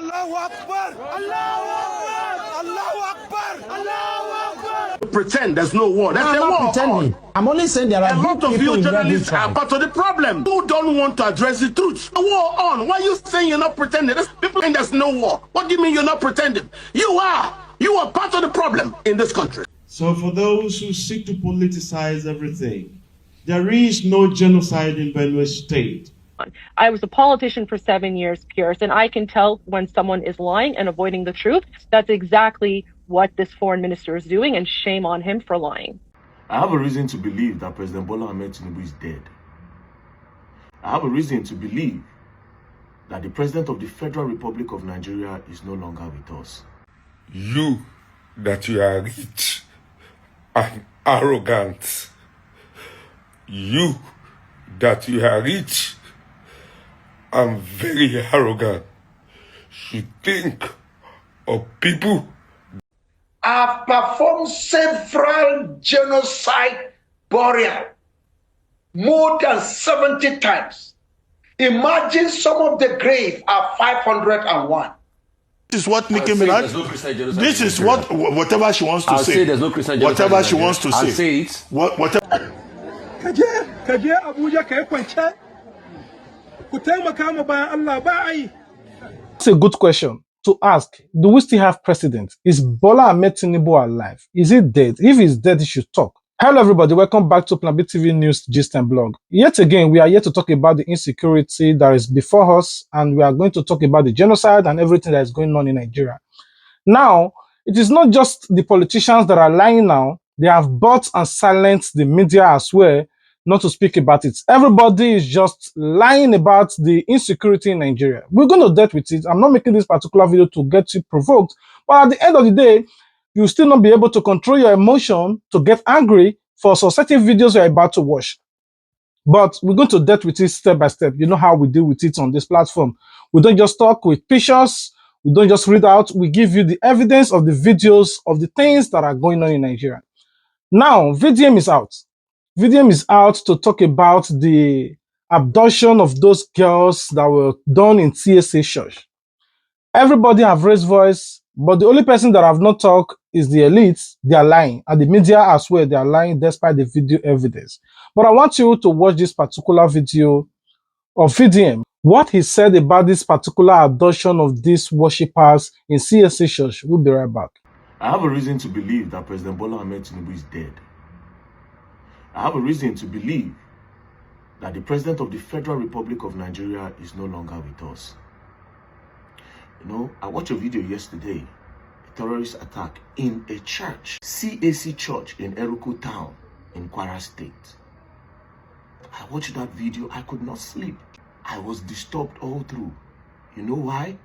Allahu Akbar! Allahu Akbar! Allahu Akbar! Allahu Akbar! Pretend there's no war. There's I'm not pretending. I'm only saying there are a lot of people you in journalists are part of the problem. Who don't want to address the truth? The war on. Why are you saying you're not pretending? There's people saying there's no war. What do you mean you're not pretending? You are. You are part of the problem in this country. So for those who seek to politicize everything, there is no genocide in Benue State. I was a politician for 7 years, Pierce, and I can tell when someone is lying and avoiding the truth. That's exactly what this foreign minister is doing, and shame on him for lying. I have a reason to believe that President Bola Ahmed Tinubu is dead. I have a reason to believe that the President of the Federal Republic of Nigeria is no longer with us. You, that you are rich and arrogant. You, that you are rich and very arrogant, should think of people. I've performed several genocide burial, more than 70 times. Imagine some of the graves are 501. This is what Nicki Minaj. This is what whatever she wants to say. Say there's no Christian genocide. Whatever she wants to say. I'll say it. Whatever. It's a good question to ask. Do we still have president? Is Bola Ahmed Tinubu alive? Is he dead? If he's dead, he should talk. Hello everybody, welcome back to Plan B TV News Gist and Blog. Yet again, we are here to talk about the insecurity that is before us, and we are going to talk about the genocide and everything that is going on in Nigeria. Now, it is not just the politicians that are lying now. They have bought and silenced the media as well, not to speak about it. Everybody is just lying about the insecurity in Nigeria. We're going to deal with it. I'm not making this particular video to get you provoked, but at the end of the day, you'll still not be able to control your emotion to get angry for some certain videos you're about to watch. But we're going to deal with it step by step. You know how we deal with it on this platform. We don't just talk with pictures. We don't just read out. We give you the evidence of the videos of the things that are going on in Nigeria. Now, VDM is out. VDM is out to talk about the abduction of those girls that were done in CSA church. Everybody have raised voice, but the only person that have not talked is the elites. They are lying, and the media as well. They are lying despite the video evidence. But I want you to watch this particular video of VDM. What he said about this particular abduction of these worshippers in CSA church. We'll be right back. I have a reason to believe that President Bola Ahmed Tinubu is dead. I have a reason to believe that the President of the Federal Republic of Nigeria is no longer with us. You know, I watched a video yesterday, a terrorist attack in a church, CAC church in Eruku town in Kwara State. I watched that video, I could not sleep. I was disturbed all through. You know why?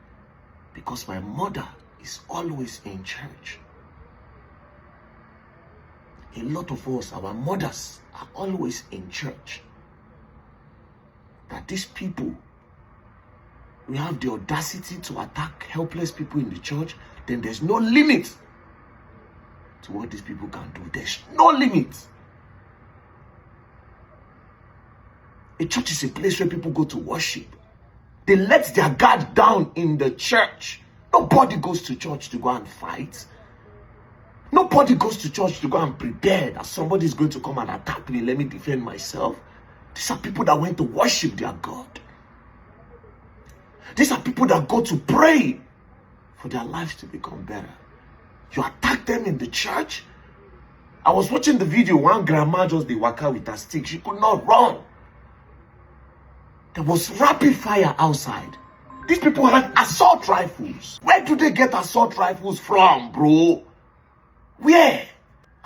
Because my mother is always in church. A lot of us, our mothers, are always in church. That these people, we have the audacity to attack helpless people in the church, then there's no limit to what these people can do. There's no limit. A church is a place where people go to worship. They let their guard down in the church. Nobody goes to church to go and fight. Nobody goes to church to go and prepare that somebody is going to come and attack me. Let me defend myself. These are people that went to worship their God. These are people that go to pray for their lives to become better. You attack them in the church. I was watching the video. One grandma just did waka with her stick. She could not run. There was rapid fire outside. These people had assault rifles. Where do they get assault rifles from, bro? Where?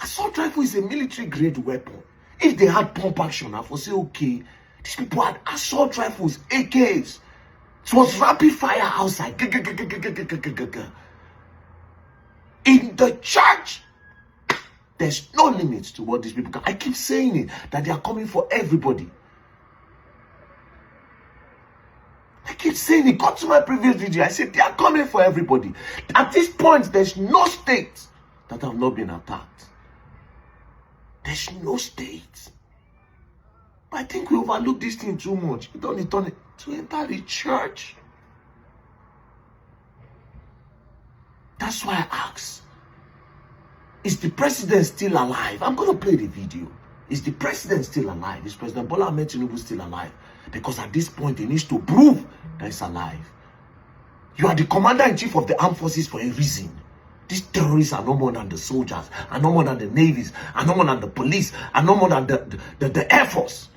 Assault rifle is a military grade weapon. If they had pump action, I would say, okay, these people had assault rifles, AKs. It was rapid fire outside. In the church, there's no limit to what these people can. I keep saying it, that they are coming for everybody. I keep saying it. Go to my previous video. I said they are coming for everybody. At this point, there's no state that have not been attacked. There's no state. But I think we overlook this thing too much. We don't need to enter the church. That's why I ask, is the president still alive? I'm going to play the video. Is the president still alive? Is President Bola Ahmed Tinubu still alive? Because at this point, he needs to prove that he's alive. You are the commander-in-chief of the armed forces for a reason. These terrorists are no more than the soldiers, are no more than the navies, are no more than the police, are no more than the Air Force.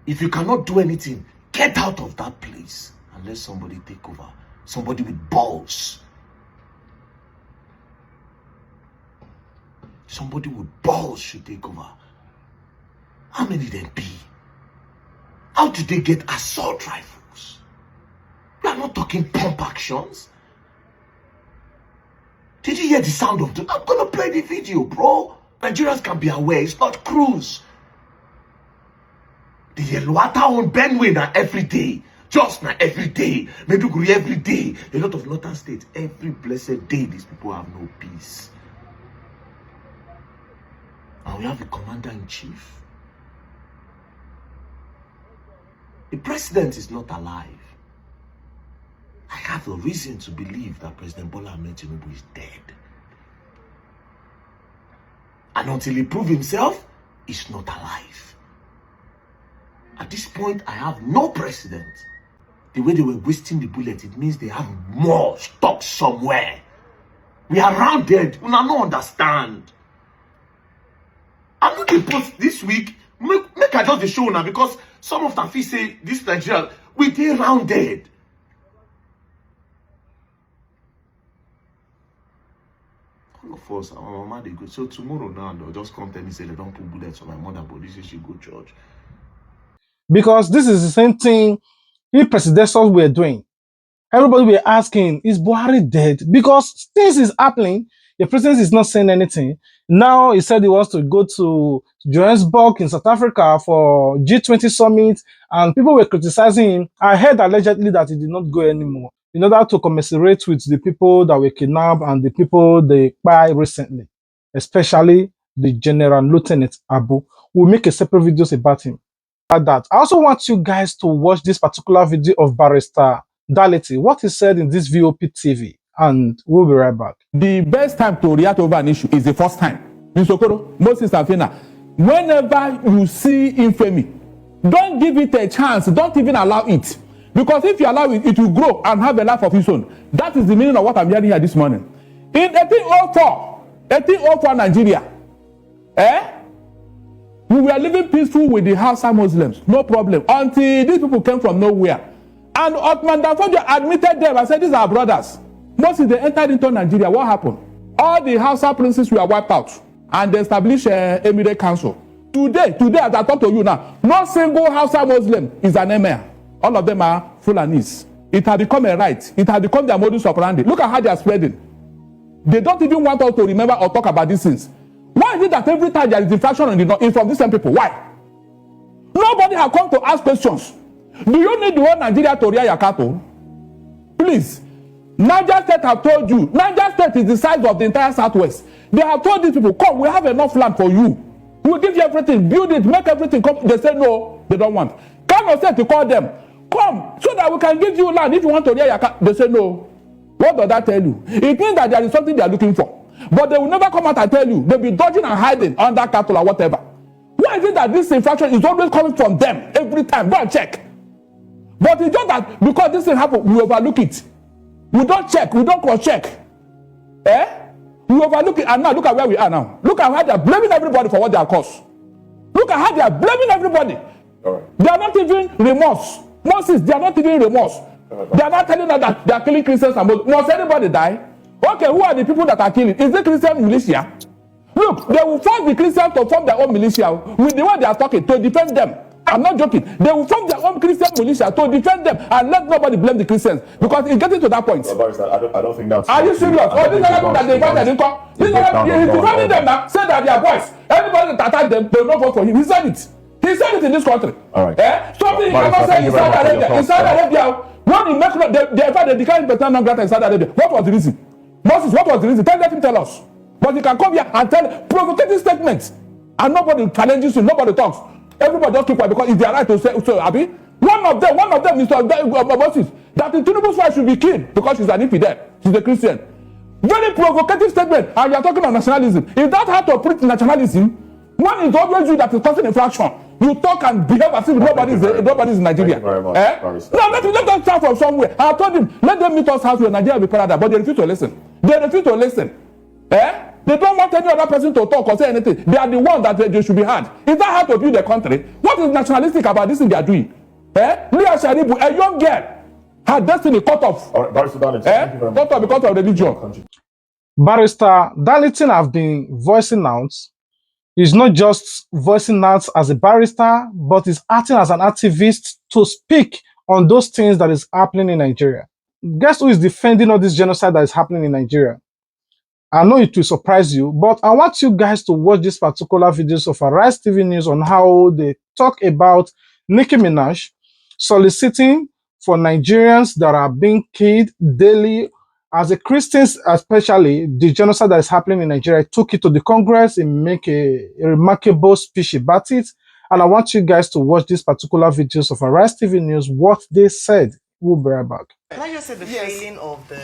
If you cannot do anything, get out of that place and let somebody take over. Somebody with balls. Somebody with balls should take over. How many there be? How did they get assault rifles? We are not talking pump actions. Did you hear the sound of the... I'm gonna play the video, bro. Nigerians can be aware, it's not cruise. The Yeluata on Benue now every day. Just now every day. Meduguri every day. A lot of northern states, every blessed day, these people have no peace. And we have a commander-in-chief. The president is not alive. I have a reason to believe that President Bola Ahmed Tinubu is dead. And until he proves himself, he's not alive. At this point, I have no precedent. The way they were wasting the bullet, it means they have more stock somewhere. We are rounded. We don't understand. I'm looking post this week. Make I just the show now because some of them feel say this Nigeria, we dey rounded. All of us, our mama they go. So tomorrow now they'll just come tell me say they don't put bullets on my mother, but this is she go church. Because this is the same thing if presidentials were doing. Everybody were asking, is Buhari dead? Because things is happening. The president is not saying anything. Now he said he wants to go to Johannesburg in South Africa for G20 summit, and people were criticizing him. I heard allegedly that he did not go anymore in order to commiserate with the people that were kidnapped and the people they buy recently, especially the General Lieutenant Abu. We'll make a separate videos about him. That I also want you guys to watch this particular video of Barrister Dality, what he said in this VOP TV, and we'll be right back. The best time to react over an issue is the first time. Insecurity, Moses and Fina, whenever you see infamy, don't give it a chance. Don't even allow it. Because if you allow it, it will grow and have a life of its own. That is the meaning of what I'm hearing here this morning. In 1804 Nigeria, we were living peaceful with the Hausa Muslims, no problem, until these people came from nowhere. And Ottoman Danfodio admitted them and said, these are brothers. Mostly they entered into Nigeria. What happened? All the Hausa princes were wiped out and they established Emirate Council. Today, as I talk to you now, no single Hausa Muslim is an emir. All of them are Fulanis. It has become a right. It has become their modus operandi. Look at how they are spreading. They don't even want us to remember or talk about these things. Why is it that every time there is infraction on the north, it's from these same people? Why? Nobody has come to ask questions. Do you need the whole Nigeria to rear your cattle? Please. Niger State have told you. Niger State is the size of the entire Southwest. They have told these people, come, we have enough land for you. We'll give you everything, build it, make everything come. They say no, they don't want. Kano State to call them, come, so that we can give you land if you want to rear your cattle. They say no. What does that tell you? It means that there is something they are looking for. But they will never come out and tell you. They'll be dodging and hiding under cattle or whatever. Why is it that this infraction is always coming from them every time? Go and check. But it's just that because this thing happened, we overlook it. We don't check. We don't cross-check. We overlook it. And now look at where we are now. Look at how they are blaming everybody for what they are caused. Look at how they are blaming everybody. All right. They are not even remorse. Moses, they are not even remorse. They are not telling us that they are killing Christians and Muslims. Must anybody die? Okay, who are the people that are killing? Is it Christian militia? Look, they will force the Christians to form their own militia with the one they are talking to defend them. I'm not joking. They will form their own Christian militia to defend them and let nobody blame the Christians because it's getting to that point. I don't think that's. Are you serious? Oh, these are people that they invited in court. These are he's defending them now. Say that they are boys. Everybody that attacked them, they will not vote for him. He said it. He said it in this country. All right. Something you cannot say in Saudi Arabia. In Saudi Arabia, when you make they declared better non grata in Saudi Arabia. What was the reason? Moses, what was the reason? Let him tell us. But you can come here and tell provocative statements, and nobody challenges you. Nobody talks. Everybody just keep quiet because it's their right to say so. Abi, one of them, Mr. Moses, that the Tinubu's wife should be killed because she's an infidel. She's a Christian. Very provocative statement. And you are talking about nationalism. Is that how to preach nationalism? When it's always you that is causing infraction, you talk and behave as if nobody's in Nigeria. No, let us start from somewhere. I told him, let them meet us halfway. Nigeria will be paradise, but they refuse to listen. They refuse to listen. They don't want any other person to talk or say anything. They are the ones that they should be heard. Is that how to build the country? What is nationalistic about this thing they are doing? Leah Sharibu, a young girl, her destiny cut off. Cut off because of religion. Barrister Darlington have been voicing out. He's not just voicing out as a barrister, but is acting as an activist to speak on those things that is happening in Nigeria. Guess who is defending all this genocide that is happening in Nigeria? I know it will surprise you, but I want you guys to watch this particular videos of Arise TV News on how they talk about Nicki Minaj soliciting for Nigerians that are being killed daily. As a Christians, especially, the genocide that is happening in Nigeria, took it to the Congress and make a remarkable speech about it. And I want you guys to watch this particular videos of Arise TV News, what they said. We'll be right back. Can I just say the failing of the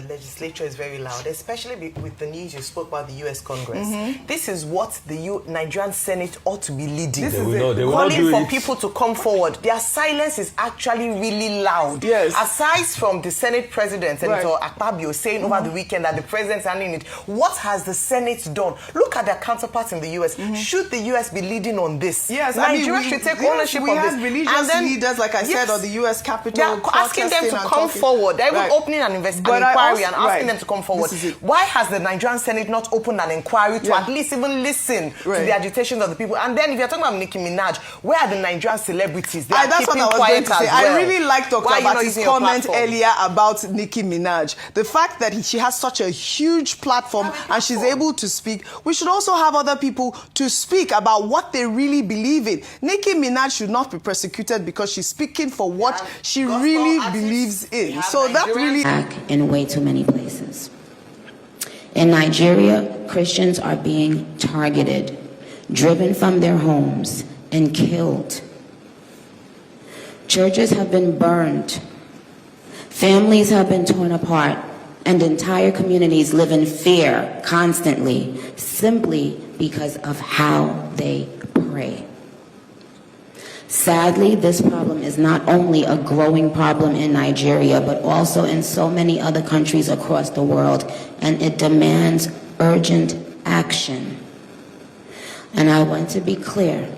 legislature is very loud, especially with the news you spoke about the U.S. Congress. This is what the Nigerian Senate ought to be leading. Calling for people to come forward. Their silence is actually really loud. Aside from the Senate President, Senator Akpabio, saying over the weekend that the president's handling it, what has the Senate done? Look at their counterparts in the U.S. Should the U.S. be leading on this? Nigeria should take ownership of this. We have religious leaders, like I said, on the U.S. Capitol. They're asking them to come forward. They're even opening an inquiry and asking them to come forward. Why has the Nigerian Senate not opened an inquiry to at least even listen to the agitations of the people? And then if you're talking about Nicki Minaj, where are the Nigerian celebrities? They are that's keeping what I was quiet going to say. as well. I really like Dr. Abati's comment earlier about Nicki Minaj. The fact that she has such a huge platform and she's able to speak, we should also have other people to speak about what they really believe in. Nicki Minaj should not be persecuted because she's speaking for what she really believes in. So that really in way too many places. In Nigeria, Christians are being targeted, driven from their homes, and killed. Churches have been burned. Families have been torn apart, and entire communities live in fear constantly, simply because of how they pray. Sadly, this problem is not only a growing problem in Nigeria, but also in so many other countries across the world, and it demands urgent action. And I want to be clear.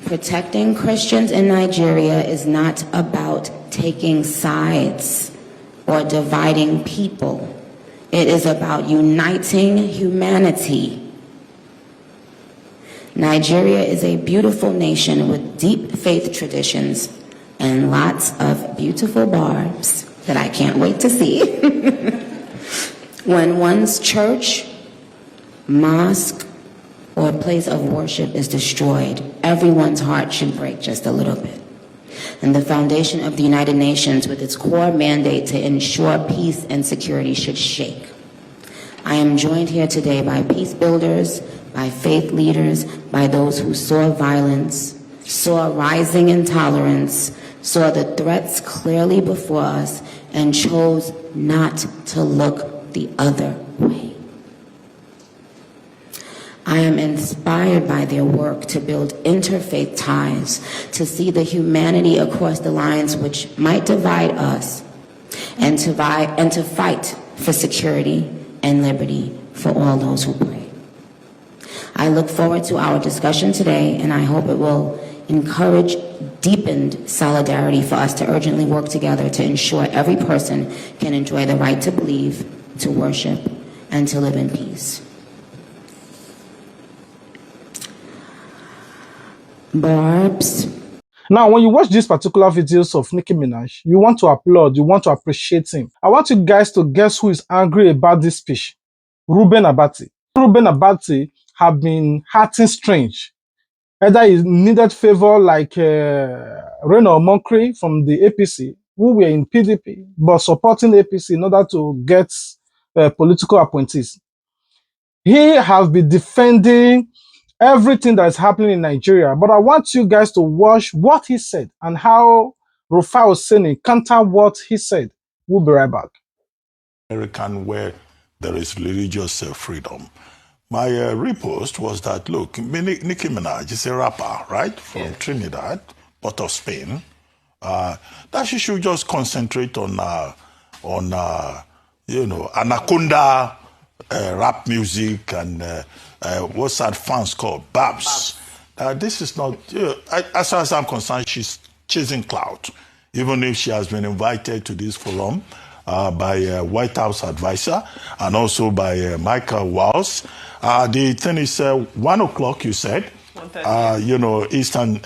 Protecting Christians in Nigeria is not about taking sides or dividing people. It is about uniting humanity. Nigeria is a beautiful nation with deep faith traditions and lots of beautiful barbs that I can't wait to see. When one's church, mosque, or place of worship is destroyed, everyone's heart should break just a little bit. And the foundation of the United Nations, with its core mandate to ensure peace and security, should shake. I am joined here today by peace builders, by faith leaders, by those who saw violence, saw rising intolerance, saw the threats clearly before us, and chose not to look the other way. I am inspired by their work to build interfaith ties, to see the humanity across the lines which might divide us, and to fight for security and liberty for all those who pray. I look forward to our discussion today, and I hope it will encourage deepened solidarity for us to urgently work together to ensure every person can enjoy the right to believe, to worship, and to live in peace. Barbs. Now, when you watch these particular videos of Nicki Minaj, you want to applaud, you want to appreciate him. I want you guys to guess who is angry about this speech. Reuben Abati. Reuben Abati have been acting strange. Either he needed favor like Reno Monkri from the APC, who were in PDP, but supporting APC in order to get political appointees. He has been defending everything that is happening in Nigeria, but I want you guys to watch what he said and how Rufai Oseni counter what he said. We'll be right back. American were there is religious freedom. My repost was that, look, Nicki Minaj is a rapper, right, from Trinidad, Port of Spain, that she should just concentrate on Anaconda rap music and what's that fans called? Babs. This is not, as far as I'm concerned, she's chasing clout, even if she has been invited to this forum by a White House advisor and also by Michael Walls. The thing is 1 o'clock, you said, Eastern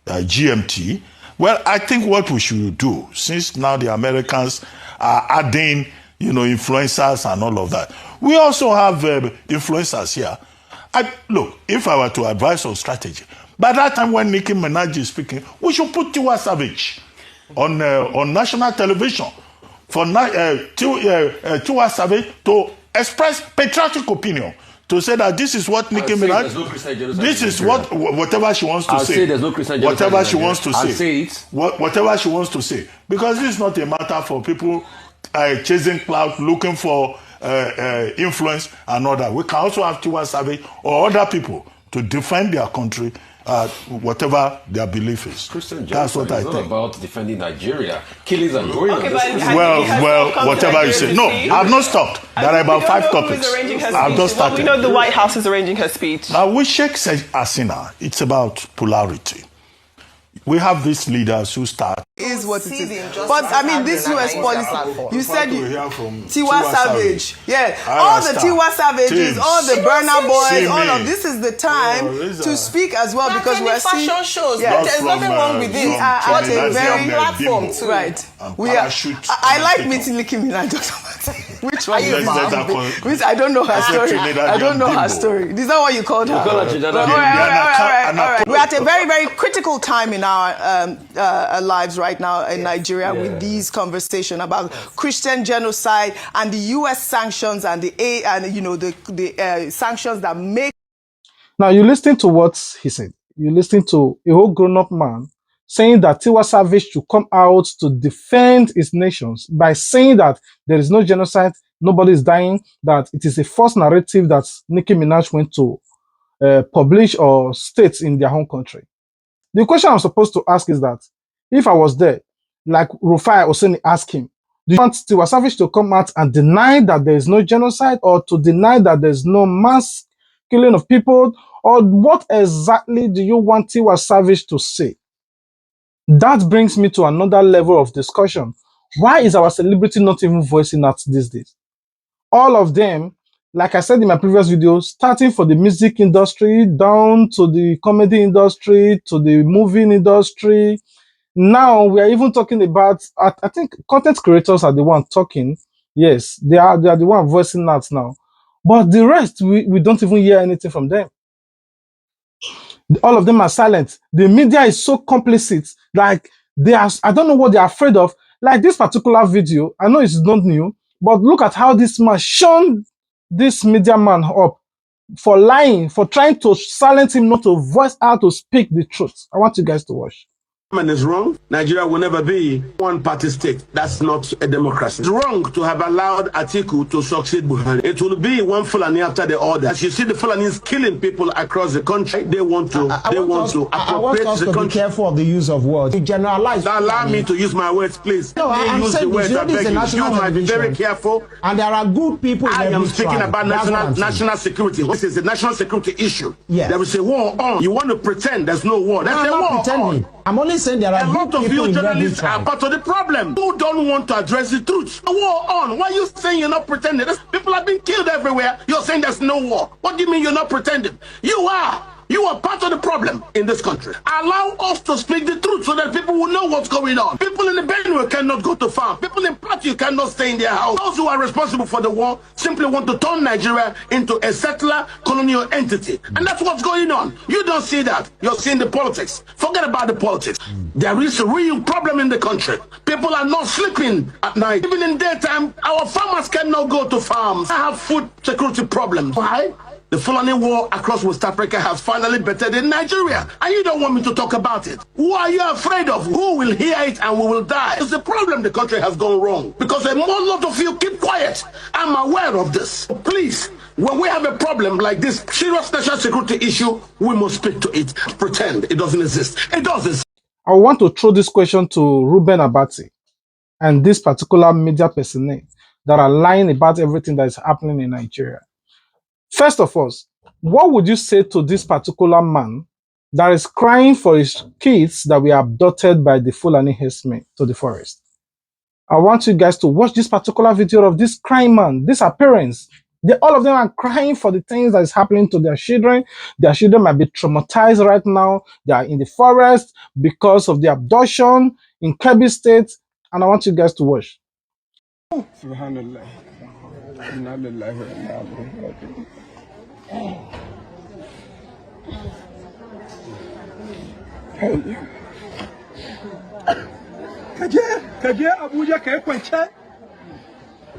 GMT. Well, I think what we should do, since now the Americans are adding, influencers and all of that, we also have influencers here. Look, if I were to advise on strategy, by that time when Nicki Minaj is speaking, we should put Tiwa Savage on national television for Tiwa Savage to express patriotic opinion, to say that this is what Nicki Minaj, this is whatever she wants to say. There's no Christian genocide. Whatever she wants to say. Whatever she wants to say. Because this is not a matter for people chasing clout, looking for influence and all that. We can also have Tiwa Savage or other people to defend their country, whatever their belief is. That's what I think. It's not about defending Nigeria. Killings are going on. Well, whatever you say. No, I've not stopped. There are about 5 topics. I've just started. We know the White House is arranging her speech. Now, with Sheikh Hasina, it's about polarity. We have these leaders who start. Is what it is. But I mean, this US policy, you said Tiwa Savage. Yeah, all the Tiwa Savages, all the Burna Boys, all of this is the time to speak as well, because we're seeing fashion shows. Yeah, there's nothing wrong with this. We are at a very platform too. Right. We are. I like meeting Nicki Minaj. Which one is which I don't know her story. I don't know her story. Is that what you called her? All right. We're at a very, very critical time in our lives right now in Nigeria with these conversations about Christian genocide and the U.S. sanctions and the sanctions that make. Now you listen to what he said. You listen to a whole grown-up man saying that Tiwa Savage should come out to defend his nations by saying that there is no genocide, nobody is dying, that it is a false narrative that Nicki Minaj went to publish or state in their home country. The question I'm supposed to ask is that if I was there, like Rufai Oseni asked him, do you want Tiwa Savage to come out and deny that there is no genocide, or to deny that there is no mass killing of people, or what exactly do you want Tiwa Savage to say? That brings me to another level of discussion. Why is our celebrity not even voicing out these days? All of them, like I said in my previous video, starting for the music industry, down to the comedy industry, to the movie industry. Now we are even talking about, I think content creators are the one talking. Yes, they are the one voicing out now. But the rest, we don't even hear anything from them. All of them are silent. The media is so complicit. Like they are, I don't know what they're afraid of. Like this particular video, I know it's not new, but look at how this man shunned this media man up for lying, for trying to silence him, not to voice out to speak the truth. I want you guys to watch. Is wrong. Nigeria will never be one-party state. That's not a democracy. It's wrong to have allowed Atiku to succeed Buhari. It will be one Fulani after the other. As you see, the Fulanis killing people across the country. They want to appropriate the country. Be careful of the use of words. You generalize. Allow me to use my words, please. No, I'm use saying the words. I beg you. You might be very careful. And there are good people. I am speaking about national security. This is a national security issue. Yes. There is a war on. You want to pretend there's no war. There's a war on. I'm only saying there are a lot of you journalists are part of the problem. Who don't want to address the truth? A war on. Why are you saying you're not pretending? People have been killed everywhere. You're saying there's no war. What do you mean you're not pretending? You are. You are part of the problem in this country. Allow us to speak the truth so that people will know what's going on. People in the Benue cannot go to farm. People in Plateau cannot stay in their house. Those who are responsible for the war simply want to turn Nigeria into a settler colonial entity. And that's what's going on. You don't see that. You're seeing the politics. Forget about the politics. There is a real problem in the country. People are not sleeping at night. Even in daytime, our farmers cannot go to farms. I have food security problems. Why? The Fulani war across West Africa has finally bettered in Nigeria, and you don't want me to talk about it. Who are you afraid of? Who will hear it and we will die? It's the problem the country has gone wrong, because a lot of you keep quiet. I'm aware of this. Please, when we have a problem like this serious national security issue, we must speak to it. Pretend it doesn't exist. It does exist. I want to throw this question to Ruben Abati and this particular media personnel that are lying about everything that is happening in Nigeria. First of all, what would you say to this particular man that is crying for his kids that were abducted by the Fulani herdsmen to the forest? I want you guys to watch this particular video of this crying man, these are parents. All of them are crying for the things that is happening to their children. Their children might be traumatized right now. They are in the forest because of the abduction in Kebbi State. And I want you guys to watch. Subhanallah. Kaje Abuja ka yi kwance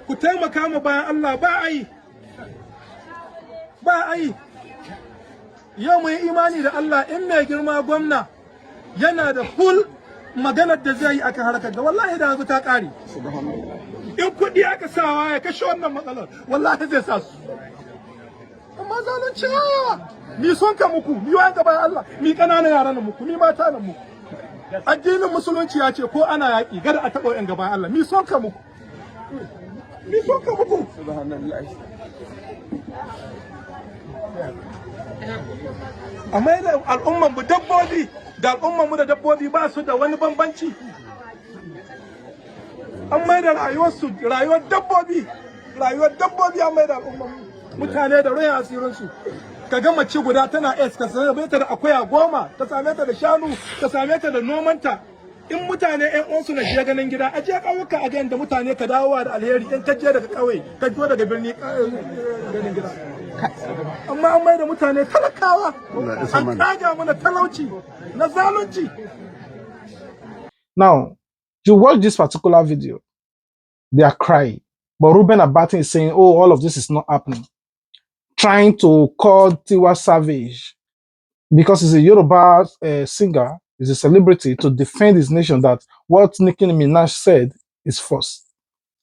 ku taimaka ma bayan Allah ba ai yau mai imani da Allah in mai girma gwamna yana da full maganar da zai yi akan harkar da wallahi da yanzu ta kare in kudi aka sawa ya kashe wannan matsalar wallahi zai sa su amma zalunci mi son ka muku mi wayan gaban Allah mi kananan yaran muku mi mata nan muku addinin musulunci ya ce ko ana yaki kada a taɓa yan gaban Allah mi son ka muku subhanallah amma da al'umman mu dabbobi da al'umman mu da dabbobi ba su da wani bambanci an mai da rayuwar dabbobi an mai da al'umman mutane da ruhin asirin su kaga mace guda tana ka same ta da akwaya 10 ka same ta da shanu ka same ta da nomanta in mutane ƴan uwansu na je ganin gida a je ƙauyuka a ga da mutane ka dawowa da alheri in ka je daga ƙauye ka zo daga birni ganin gida amma an mai da mutane talakawa an kaga mana talauci na zalunci. Now, you watch this particular video, they are crying, but Ruben Abati is saying, oh, all of this is not happening, trying to call Tiwa Savage because he's a Yoruba singer, he's a celebrity, to defend his nation that what Nicki Minaj said is false.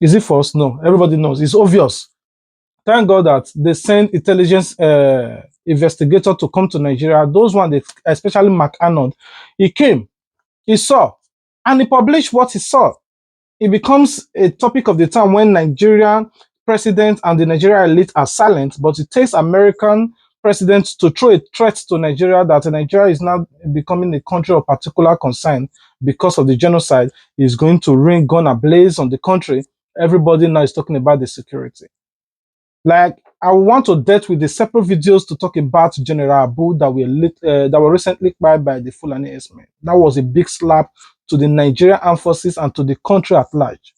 Is it false? No, everybody knows. It's obvious. Thank God that they sent intelligence investigator to come to Nigeria. Those ones, especially Mark Arnold, he came, he saw, and he published what he saw. It becomes a topic of the time when Nigerian president and the Nigerian elite are silent, but it takes American presidents to throw a threat to Nigeria that Nigeria is now becoming a country of particular concern because of the genocide. Is going to rain gun ablaze on the country. Everybody now is talking about the security. Like, I want to deal with the separate videos to talk about General Abu that were recently acquired by the Fulani herdsmen. That was a big slap to the Nigerian armed forces and to the country at large.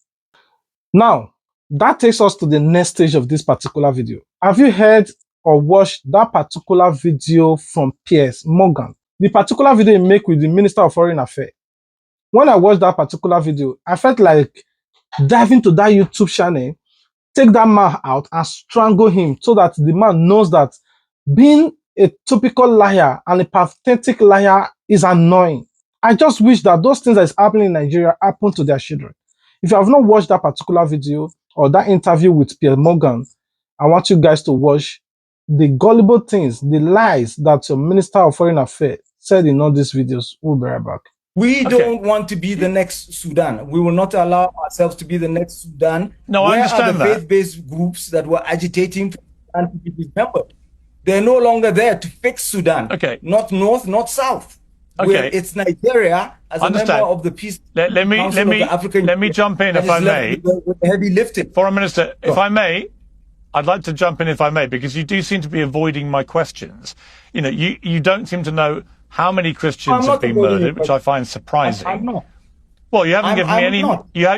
Now, that takes us to the next stage of this particular video. Have you heard or watched that particular video from Piers Morgan? The particular video he made with the Minister of Foreign Affairs. When I watched that particular video, I felt like diving to that YouTube channel, take that man out and strangle him so that the man knows that being a typical liar and a pathetic liar is annoying. I just wish that those things that is happening in Nigeria happen to their children. If you have not watched that particular video or that interview with Pierre Morgan, I want you guys to watch the gullible things, the lies that your Minister of Foreign Affairs said in all these videos. We'll be right back. We don't want to be the next Sudan. We will not allow ourselves to be the next Sudan. No, I understand that. Where are the faith-based groups that were agitating for Sudan to be dismembered? They're no longer there to fix Sudan. Okay. Not north, not south. Okay. It's Nigeria as a member of the Peace Let me jump in if I may. With heavy lifting. Foreign Minister, if I may, I'd like to jump in if I may, because you do seem to be avoiding my questions. You know, you don't seem to know how many Christians have been murdered, which I find surprising. I'm not. Well, you haven't given me any.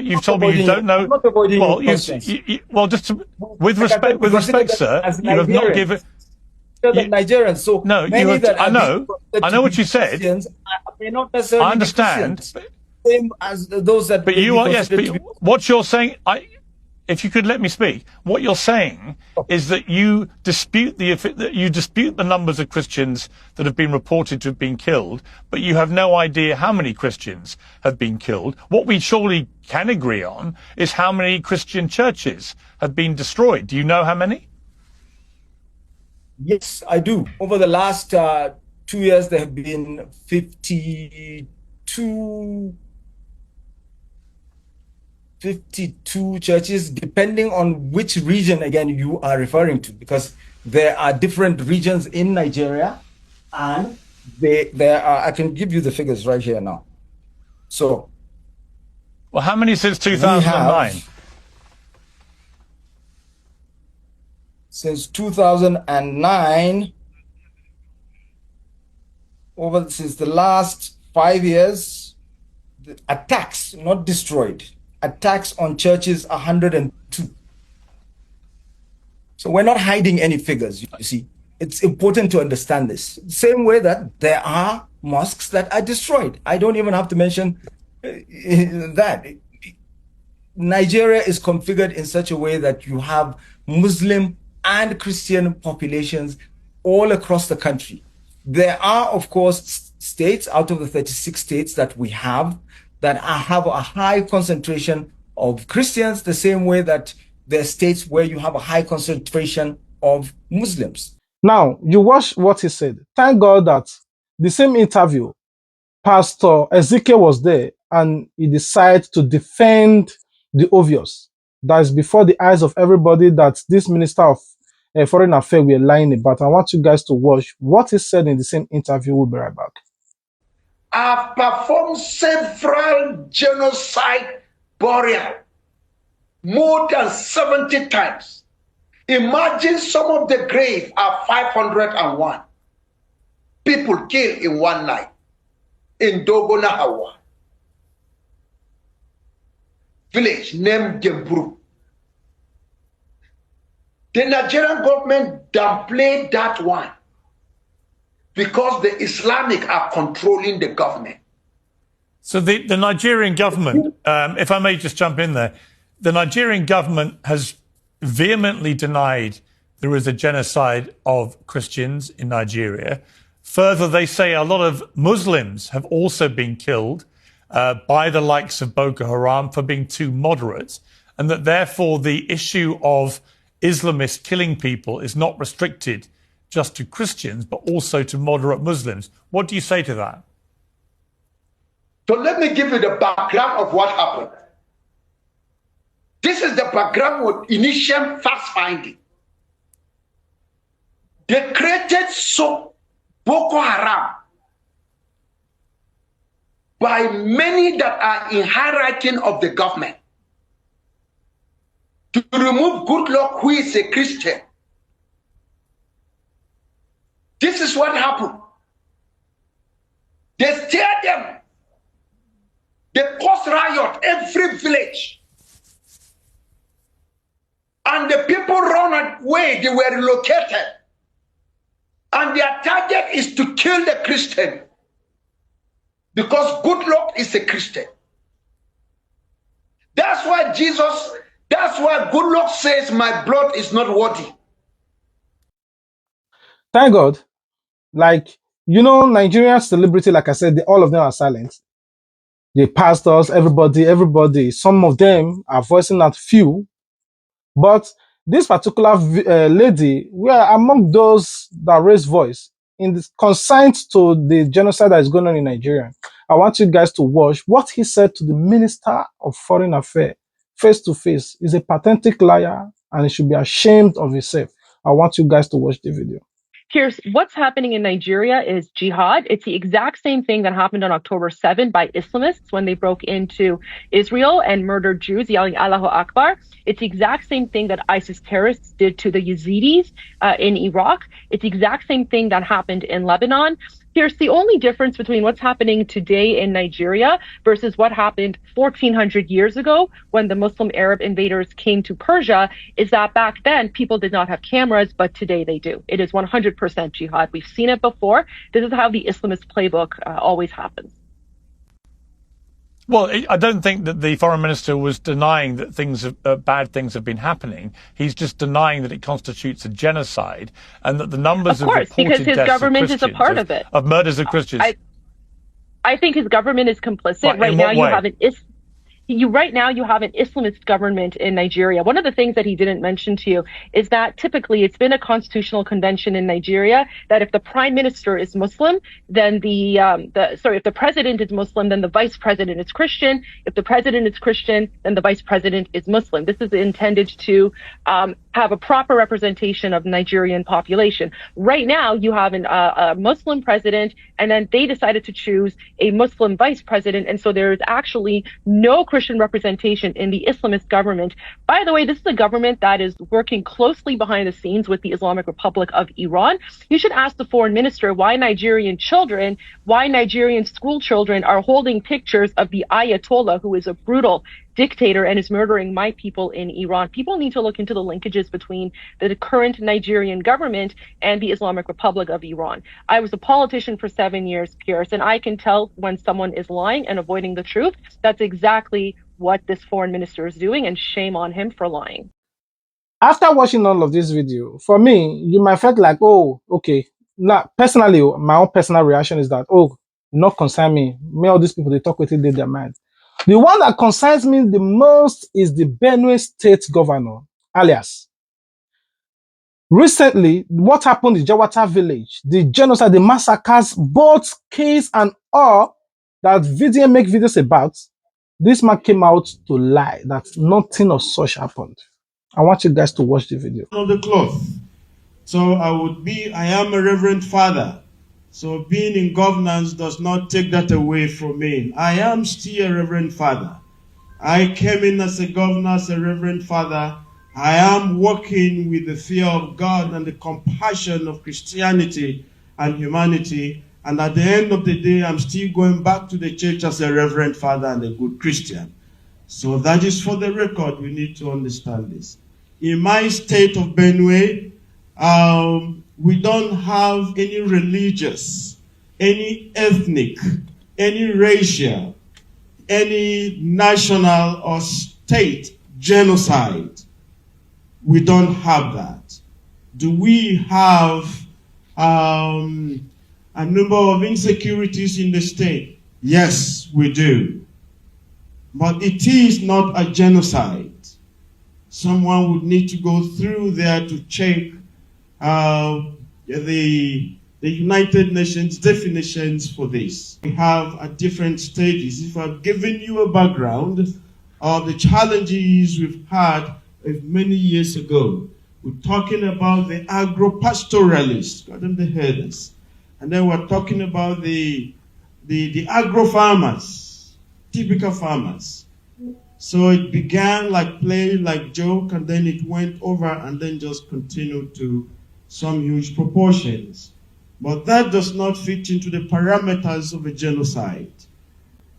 You've told me you don't know. Well, with respect, sir, you have not given. Nigerians. So no, I know what you said. May not necessarily I understand. Same as those that. But you are, yes. But what you're saying, if you could let me speak, what you're saying is that you dispute the numbers of Christians that have been reported to have been killed, but you have no idea how many Christians have been killed. What we surely can agree on is how many Christian churches have been destroyed. Do you know how many? Yes, I do. Over the last 2 years, there have been 52 churches, depending on which region, again, you are referring to, because there are different regions in Nigeria, and there are, I can give you the figures right here now. So, well, how many since 2009? Since 2009, since the last 5 years, the attacks, not destroyed, attacks on churches, 102. So we're not hiding any figures, you see. It's important to understand this. Same way that there are mosques that are destroyed. I don't even have to mention that. Nigeria is configured in such a way that you have Muslim and Christian populations all across the country. There are, of course, states out of the 36 states that we have that have a high concentration of Christians, the same way that there are states where you have a high concentration of Muslims. Now, you watch what he said. Thank God that the same interview, Pastor Ezekiel was there and he decided to defend the obvious. That is before the eyes of everybody that this Minister of Foreign Affairs were lying about. I want you guys to watch what he said in the same interview. We'll be right back. I've performed several genocide burial more than 70 times. Imagine some of the graves are 501 people killed in one night in Dogona, Hawa, village named Gemburu. The Nigerian government downplayed that one because the Islamic are controlling the government. So the Nigerian government, if I may just jump in there, the Nigerian government has vehemently denied there is a genocide of Christians in Nigeria. Further, they say a lot of Muslims have also been killed by the likes of Boko Haram for being too moderate, and that therefore the issue of Islamists killing people is not restricted just to Christians, but also to moderate Muslims. What do you say to that? So let me give you the background of what happened. This is the background of initial fact-finding. They created Boko Haram by many that are in hierarchy of the government to remove Goodluck, who is a Christian. This is what happened. They steer them. They caused riot every village. And the people run away, they were relocated. And their target is to kill the Christian. Because Goodluck is a Christian. That's why Goodluck says, my blood is not worthy. Thank God. Like, you know, Nigerian celebrity, like I said, all of them are silent. The pastors, everybody, some of them are voicing out few. But this particular lady, we are among those that raise voice in this consigned to the genocide that is going on in Nigeria. I want you guys to watch what he said to the Minister of Foreign Affairs face to face. He's a pathetic liar and he should be ashamed of himself. I want you guys to watch the video. Here's what's happening in Nigeria is jihad. It's the exact same thing that happened on October 7 by Islamists when they broke into Israel and murdered Jews yelling Allahu Akbar. It's the exact same thing that ISIS terrorists did to the Yazidis in Iraq. It's the exact same thing that happened in Lebanon. Here's the only difference between what's happening today in Nigeria versus what happened 1400 years ago when the Muslim Arab invaders came to Persia is that back then people did not have cameras, but today they do. It is 100% jihad. We've seen it before. This is how the Islamist playbook always happens. Well, I don't think that the foreign minister was denying that bad things have been happening. He's just denying that it constitutes a genocide, and that the numbers of reported because his deaths government of is a part of it. of murders of Christians. I think his government is complicit. Right now, you have an Islamist government in Nigeria. One of the things that he didn't mention to you is that typically it's been a constitutional convention in Nigeria that if the prime minister is Muslim, then if the president is Muslim, then the vice president is Christian. If the president is Christian, then the vice president is Muslim. This is intended to have a proper representation of the Nigerian population. Right now, you have a Muslim president, and then they decided to choose a Muslim vice president, and so there is actually no Christian representation in the Islamist government. By the way, this is a government that is working closely behind the scenes with the Islamic Republic of Iran. You should ask the foreign minister why Nigerian school children are holding pictures of the Ayatollah, who is a brutal dictator and is murdering my people in Iran. People need to look into the linkages between the current Nigerian government and the Islamic Republic of Iran. I was a politician for 7 years, Pierce, and I can tell when someone is lying and avoiding the truth. That's exactly what this foreign minister is doing, and shame on him for lying. After watching all of this video, for me, you might feel like, oh, okay. Now, personally, my own personal reaction is that, oh, not concern me. Me, all these people, they talk with it, they their mind. The one that concerns me the most is the Benue state governor, alias. Recently, what happened in Jawata village, the genocide, the massacres, both case and all that video make videos about, this man came out to lie that nothing of such happened. I want you guys to watch the video. Of the cloth. So I am a reverend father. So being in governance does not take that away from me. I am still a reverend father. I came in as a governor, as a reverend father. I am working with the fear of God and the compassion of Christianity and humanity. And at the end of the day, I'm still going back to the church as a reverend father and a good Christian. So that is for the record. We need to understand this. In my state of Benue, we don't have any religious, any ethnic, any racial, any national or state genocide. We don't have that. Do we have a number of insecurities in the state? Yes, we do. But it is not a genocide. Someone would need to go through there to check the United Nations definitions for this. We have at different stages. If I've given you a background of the challenges we've had many years ago, we're talking about the agro-pastoralists, got them the herders. And then we're talking about the agro-farmers, typical farmers. So it began like play, like joke, and then it went over and then just continued to some huge proportions. But that does not fit into the parameters of a genocide.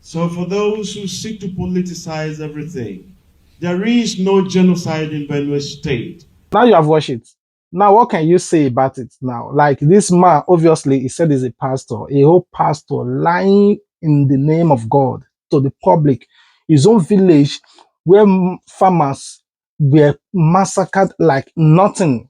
So for those who seek to politicize everything, there is no genocide in Benue State. Now you have watched it. Now what can you say about it now? Like this man, obviously, he said he's a pastor, a whole pastor lying in the name of God to the public. His own village where farmers were massacred like nothing.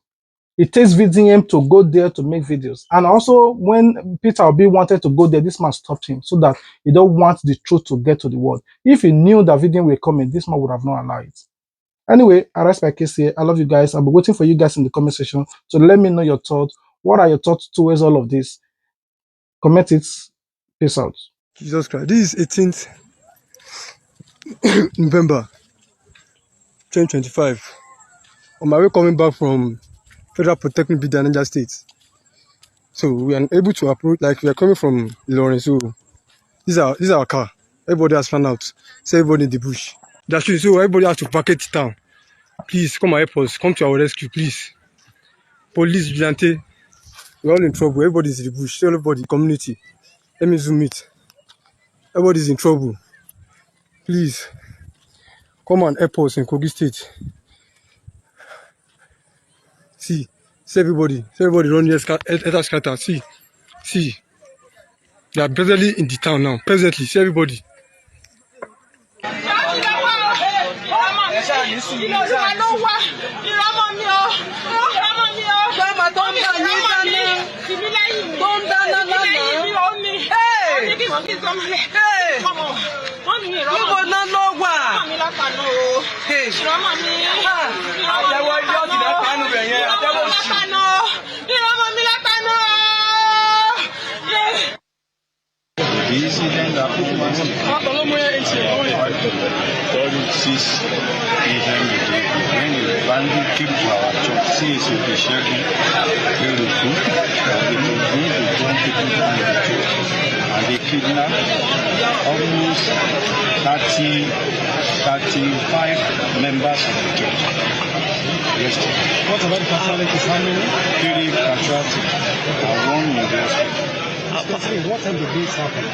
It takes VDM to go there to make videos. And also when Peter Obi wanted to go there, this man stopped him so that he don't want the truth to get to the world. If he knew that VDM were coming, this man would have not allowed it. Anyway, I rest my case here. I love you guys. I'll be waiting for you guys in the comment section. So let me know your thoughts. What are your thoughts towards all of this? Comment it. Peace out. Jesus Christ. This is 18th November 2025. On my way coming back from Federal Protecting Bidda, Niger State. So we are able to approach, like we are coming from Lawrence. So this is our car. Everybody has found out. So everybody in the bush. That's true. So everybody has to packet it down. Please come and help us. Come to our rescue, please. Police, vigilante. We're all in trouble. Everybody's in the bush. So everybody, community. Let me zoom it. Everybody's in trouble. Please. Come and help us in Kogi State. See everybody run here, scatter. See. They are presently in the town now. Presently, see everybody. The incident happened last night. 6 a.m. when a bandit came to our church, says with the sheriff, they will cook, they will bring the young people down the church, and they kidnapped almost 35 members of the church. Yesterday. What about the casualties? How many? 3 casualties and 1 in the hospital. What time did this happen?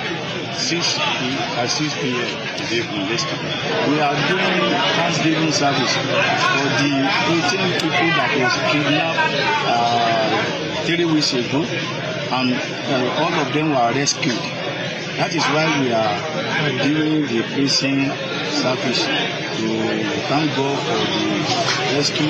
6 p.m. yesterday. We are doing Thanksgiving service for the 18 people that was kidnapped 3 weeks ago, and all of them were rescued. That is why we are doing the prison service to thank God for the rescue.